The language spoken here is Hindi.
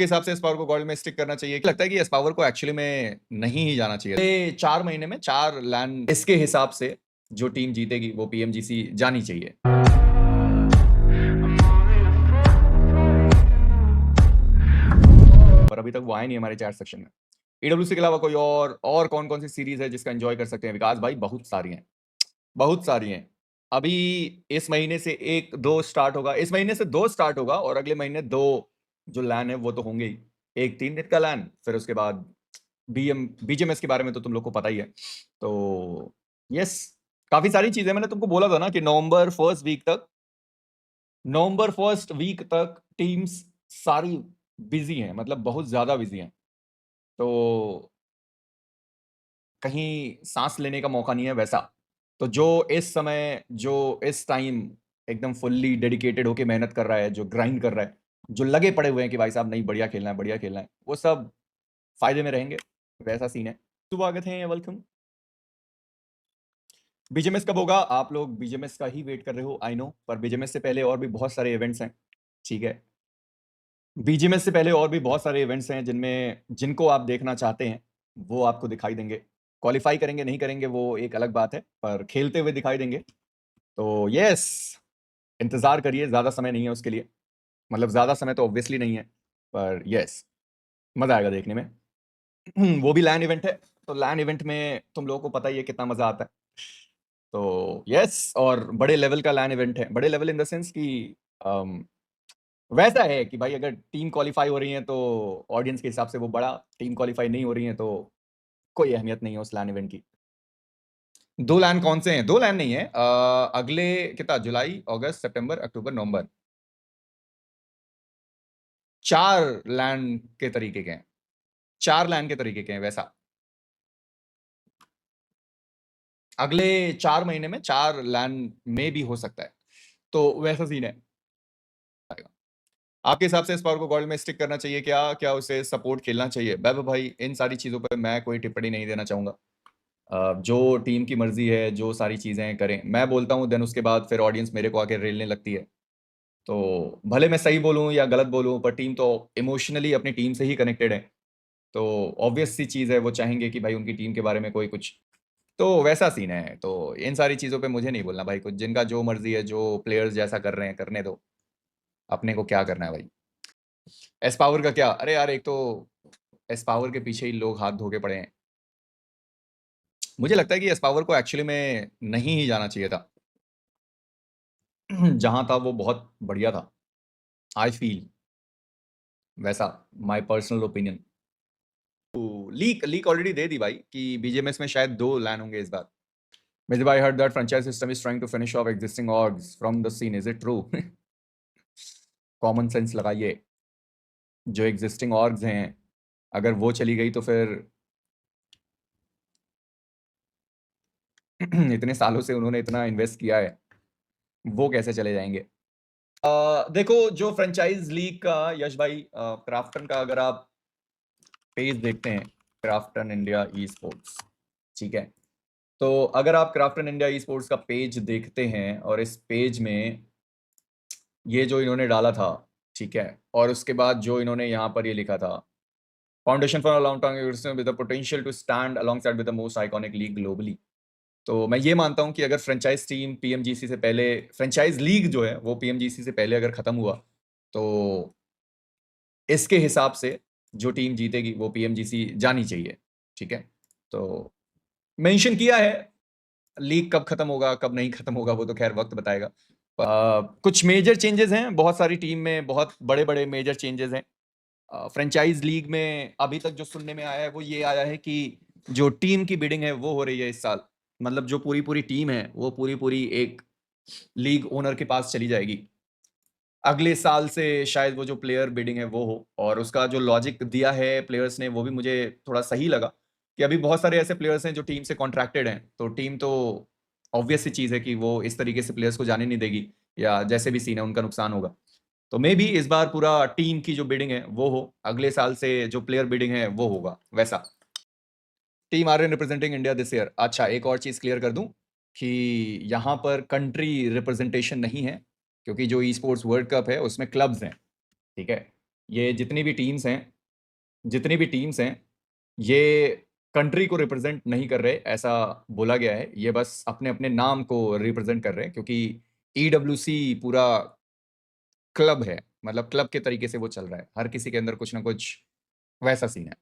आपके हिसाब से इस पावर को गोल्ड में स्टिक करना चाहिए? लगता है कि इस पावर को एक्चुअली में नहीं ही जाना चाहिए। ये 4 महीने में 4 लैंड इसके हिसाब से जो टीम जीतेगी वो पीएमजीसी जानी चाहिए। पर अभी तक वो आए नहीं हमारे चैट सेक्शन में। ईडब्ल्यूसी के अलावा कोई और कौन-कौन सी सीरीज है जिसका एंजॉय कर सकते हैं विकास भाई? बहुत सारी हैं, बहुत सारी हैं। अभी इस महीने से 1-2 स्टार्ट होगा, इस महीने से 2 स्टार्ट होगा और अगले महीने 2 जो लैन है वो तो होंगे ही। एक 3 दिन का लैन, फिर उसके बाद बीजीएमएस के बारे में तो तुम लोग को पता ही है। तो यस, काफी सारी चीजें मैंने तुमको बोला था ना कि नवंबर फर्स्ट वीक तक टीम्स सारी बिजी हैं, मतलब बहुत ज्यादा बिजी हैं। तो कहीं सांस लेने का मौका नहीं है वैसा। तो जो इस टाइम एकदम फुल्ली डेडिकेटेड होके मेहनत कर रहा है, जो ग्राइंड कर रहा है, जो लगे पड़े हुए हैं कि भाई साहब नहीं बढ़िया खेलना है, बढ़िया खेलना है, वो सब फायदे में रहेंगे। वैसा सीन है। स्वागत है, वेलकम। बीजेएमएस कब होगा? आप लोग बीजेएमएस का ही वेट कर रहे हो, आई नो, पर बीजेएमएस से पहले और भी बहुत सारे इवेंट्स हैं, ठीक है। बीजीएमएस से पहले और भी बहुत सारे इवेंट्स हैं जिनको आप देखना चाहते हैं, वो आपको दिखाई देंगे। क्वालिफाई करेंगे नहीं करेंगे वो एक अलग बात है, पर खेलते हुए दिखाई देंगे। तो यस, इंतजार करिए, ज्यादा समय नहीं है उसके लिए। मतलब ज्यादा समय तो ऑब्वियसली नहीं है, पर यस, मजा आएगा देखने में। वो भी लैन इवेंट है, तो लैन इवेंट में तुम लोगों को पता ही है कितना मजा आता है। तो यस, और बड़े लेवल का लैन इवेंट है। बड़े लेवल इन द सेंस कि वैसा है कि भाई अगर टीम क्वालिफाई हो रही है तो ऑडियंस के हिसाब से वो बड़ा, टीम क्वालिफाई नहीं हो रही है तो कोई अहमियत नहीं है उस लैन इवेंट की। 2 लैन कौन से हैं? 2 लैन नहीं है, अगले कितना, जुलाई, अगस्त, सितंबर, अक्टूबर, नवंबर, 4 लैन के तरीके के हैं। 4 लैन के तरीके के हैं वैसा। अगले 4 महीने में 4 लैन में भी हो सकता है, तो वैसा सीन है। आपके हिसाब से इस पावर को गोल्ड में स्टिक करना चाहिए क्या? क्या उसे सपोर्ट खेलना चाहिए? वैभव भाई, इन सारी चीजों पर मैं कोई टिप्पणी नहीं देना चाहूंगा। जो टीम की मर्जी है, जो सारी चीजें करें, मैं बोलता हूँ, देन उसके बाद फिर ऑडियंस मेरे को आके रेलने लगती है। तो भले मैं सही बोलूँ या गलत बोलूँ, पर टीम तो इमोशनली अपनी टीम से ही कनेक्टेड है। तो ऑब्वियस सी चीज़ है, वो चाहेंगे कि भाई उनकी टीम के बारे में कोई कुछ, तो वैसा सीन है। तो इन सारी चीज़ों पे मुझे नहीं बोलना भाई कुछ, जिनका जो मर्जी है, जो प्लेयर्स जैसा कर रहे हैं करने दो, अपने को क्या करना है भाई। एस पावर का क्या? अरे यार, एक तो एस पावर के पीछे ही लोग हाथ धो के पड़े हैं। मुझे लगता है कि एस पावर को एक्चुअली में नहीं ही जाना चाहिए था। जहां था वो बहुत बढ़िया था, आई फील वैसा, my personal opinion. Leak leak already दे दी भाई कि बीजीएमएस में शायद 2 लैन होंगे इस बार। मेजर भाई, heard that franchise system is trying to finish off existing orgs from the scene, is it true? Common sense लगाइए। जो एग्जिस्टिंग ऑर्ग्स हैं, अगर वो चली गई तो फिर इतने सालों से उन्होंने इतना इन्वेस्ट किया है, वो कैसे चले जाएंगे? देखो, जो फ्रेंचाइज लीग का, यश भाई, क्राफ्टन का अगर आप पेज देखते हैं, क्राफ्टन इंडिया ई स्पोर्ट्स, ठीक है, तो अगर आप क्राफ्टन इंडिया ई स्पोर्ट्स का पेज देखते हैं और इस पेज में ये जो इन्होंने डाला था, ठीक है, और उसके बाद जो इन्होंने यहाँ पर ये लिखा था, foundation for long term with the potential to stand alongside with the most iconic league globally. तो मैं ये मानता हूं कि अगर फ्रेंचाइज टीम पीएमजीसी से पहले, फ्रेंचाइज लीग जो है वो पीएमजीसी से पहले अगर खत्म हुआ, तो इसके हिसाब से जो टीम जीतेगी वो पीएमजीसी जानी चाहिए, ठीक है। तो मेंशन किया है, लीग कब खत्म होगा कब नहीं खत्म होगा वो तो खैर वक्त बताएगा। कुछ मेजर चेंजेस हैं, बहुत सारी टीम में बहुत बड़े बड़े मेजर चेंजेस हैं। फ्रेंचाइज लीग में अभी तक जो सुनने में आया है वो ये आया है कि जो टीम की बिडिंग है वो हो रही है इस साल, मतलब जो पूरी पूरी टीम है वो पूरी पूरी एक लीग ओनर के पास चली जाएगी। अगले साल से शायद वो जो प्लेयर बिडिंग है वो हो, और उसका जो लॉजिक दिया है प्लेयर्स ने वो भी मुझे थोड़ा सही लगा कि अभी बहुत सारे ऐसे प्लेयर्स हैं जो टीम से कॉन्ट्रैक्टेड हैं, तो टीम तो ऑब्वियस सी चीज़ है कि वो इस तरीके से प्लेयर्स को जाने नहीं देगी, या जैसे भी सीन है उनका नुकसान होगा। तो मे बी इस बार पूरा टीम की जो बिडिंग है वो हो, अगले साल से जो प्लेयर बिडिंग है वो होगा वैसा। Team are representing India this year. अच्छा, एक और चीज़ क्लियर कर दूं कि यहाँ पर कंट्री रिप्रेजेंटेशन नहीं है, क्योंकि जो ई स्पोर्ट्स वर्ल्ड कप है उसमें क्लब्स हैं, ठीक है। ये जितनी भी टीम्स हैं, ये कंट्री को रिप्रेजेंट नहीं कर रहे, ऐसा बोला गया है। ये बस अपने-अपने नाम को रिप्रेजेंट कर रहे हैं क्योंकि ईडब्ल्यूसी पूरा क्लब है, मतलब क्लब के तरीके से वो चल रहा है। हर किसी के अंदर कुछ ना कुछ वैसा सीन है।